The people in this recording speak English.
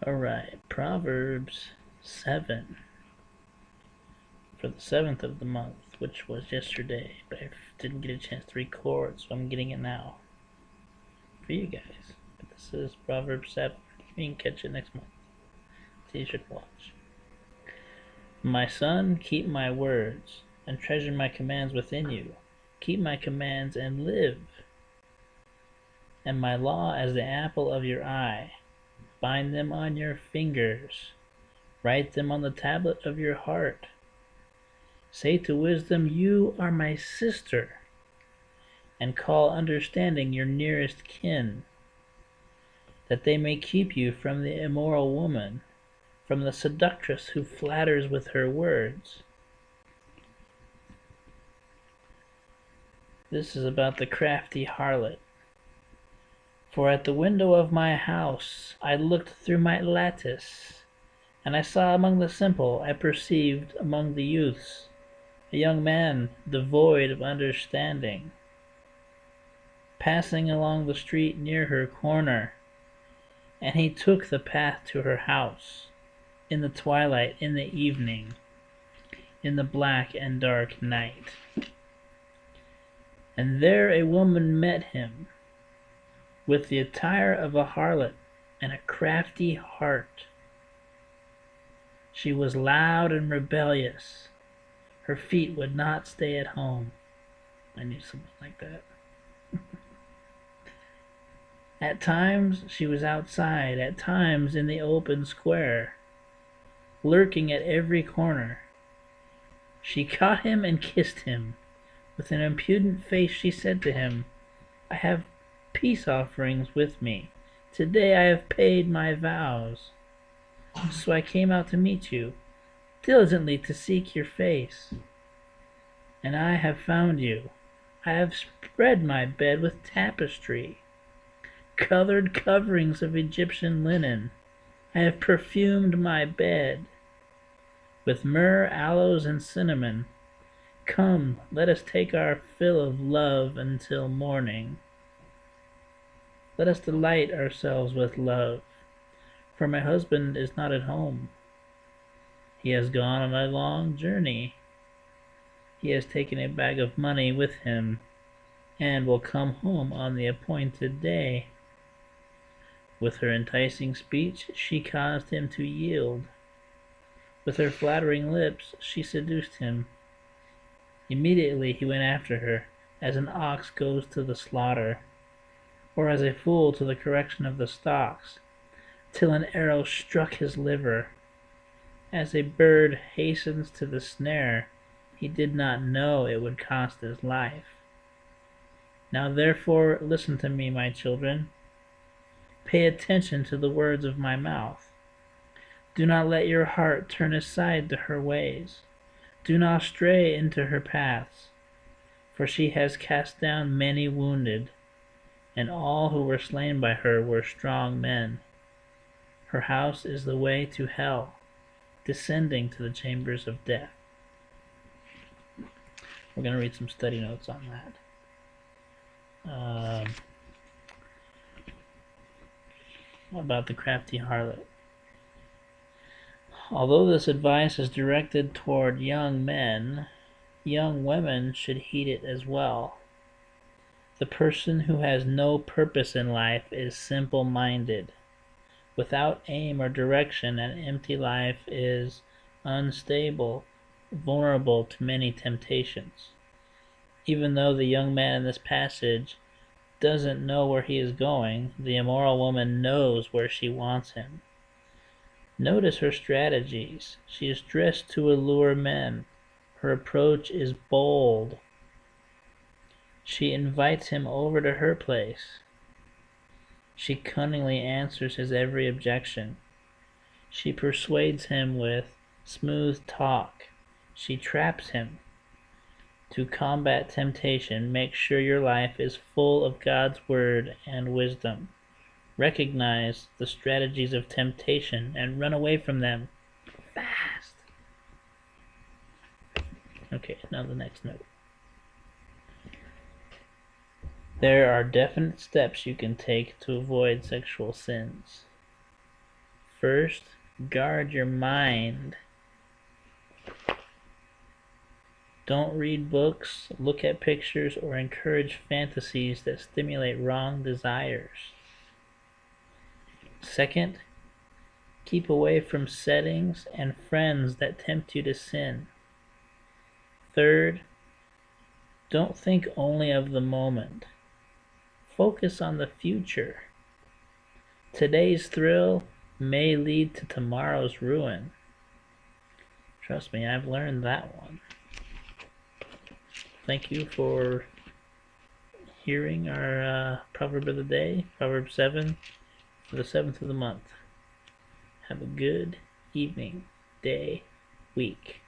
Alright, Proverbs 7 for the 7th of the month, which was yesterday, but I didn't get a chance to record, so I'm getting it now for you guys. But this is Proverbs 7. You can catch it next month, so you should watch. My son, keep my words, and treasure my commands within you. Keep my commands and live, and my law as the apple of your eye. Bind them on your fingers. Write them on the tablet of your heart. Say to wisdom, you are my sister, and call understanding your nearest kin, that they may keep you from the immoral woman, from the seductress who flatters with her words. This is about the crafty harlot. For at the window of my house I looked through my lattice, and I saw among the simple, I perceived among the youths, a young man devoid of understanding, passing along the street near her corner, and he took the path to her house, in the twilight, in the evening, in the black and dark night. And there a woman met him, with the attire of a harlot and a crafty heart. She was loud and rebellious. Her feet would not stay at home. I knew someone like that. At times she was outside, at times in the open square, lurking at every corner. She caught him and kissed him. With an impudent face she said to him, I have peace offerings with me. Today I have paid my vows. So I came out to meet you, diligently to seek your face. And I have found you. I have spread my bed with tapestry, colored coverings of Egyptian linen. I have perfumed my bed with myrrh, aloes, and cinnamon. Come, let us take our fill of love until morning. Let us delight ourselves with love, for my husband is not at home. He has gone on a long journey. He has taken a bag of money with him, and will come home on the appointed day. With her enticing speech she caused him to yield. With her flattering lips she seduced him. Immediately he went after her, as an ox goes to the slaughter, or as a fool to the correction of the stocks, till an arrow struck his liver. As a bird hastens to the snare, he did not know it would cost his life. Now therefore listen to me, my children. Pay attention to the words of my mouth. Do not let your heart turn aside to her ways. Do not stray into her paths, for she has cast down many wounded, and all who were slain by her were strong men. Her house is the way to hell, descending to the chambers of death. We're going to read some study notes on that. About the crafty harlot. Although this advice is directed toward young men, young women should heed it as well. The person who has no purpose in life is simple-minded. Without aim or direction, an empty life is unstable, vulnerable to many temptations. Even though the young man in this passage doesn't know where he is going, the immoral woman knows where she wants him. Notice her strategies. She is dressed to allure men. Her approach is bold. She invites him over to her place. She cunningly answers his every objection. She persuades him with smooth talk. She traps him. To combat temptation, make sure your life is full of God's word and wisdom. Recognize the strategies of temptation and run away from them fast. Okay, now the next note. There are definite steps you can take to avoid sexual sins. First, guard your mind. Don't read books, look at pictures, or encourage fantasies that stimulate wrong desires. Second, keep away from settings and friends that tempt you to sin. Third, don't think only of the moment. Focus on the future. Today's thrill may lead to tomorrow's ruin. Trust me, I've learned that one. Thank you for hearing our proverb of the day, Proverbs 7, for the 7th of the month. Have a good evening, day, week.